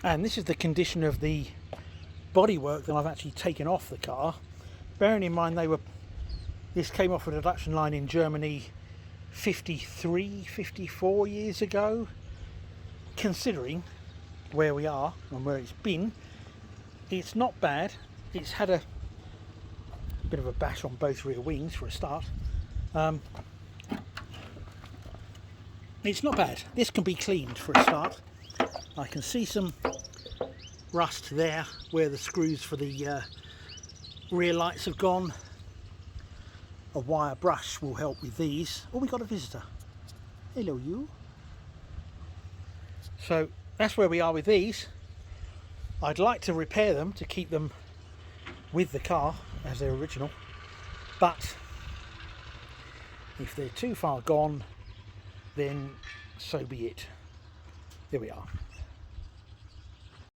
And this is the condition of the bodywork that I've actually taken off the car, bearing in mind this came off a production line in Germany 54 years ago. Considering where we are and where it's been, it's not bad. It's had a bit of a bash on both rear wings for a start. It's not bad. This can be cleaned for a start. I can see some rust there where the screws for the rear lights have gone. A wire brush will help with these. Oh, we got a visitor. Hello, you. So that's where we are with these. I'd like to repair them to keep them with the car as they're original, but if they're too far gone, then so be it. There we are.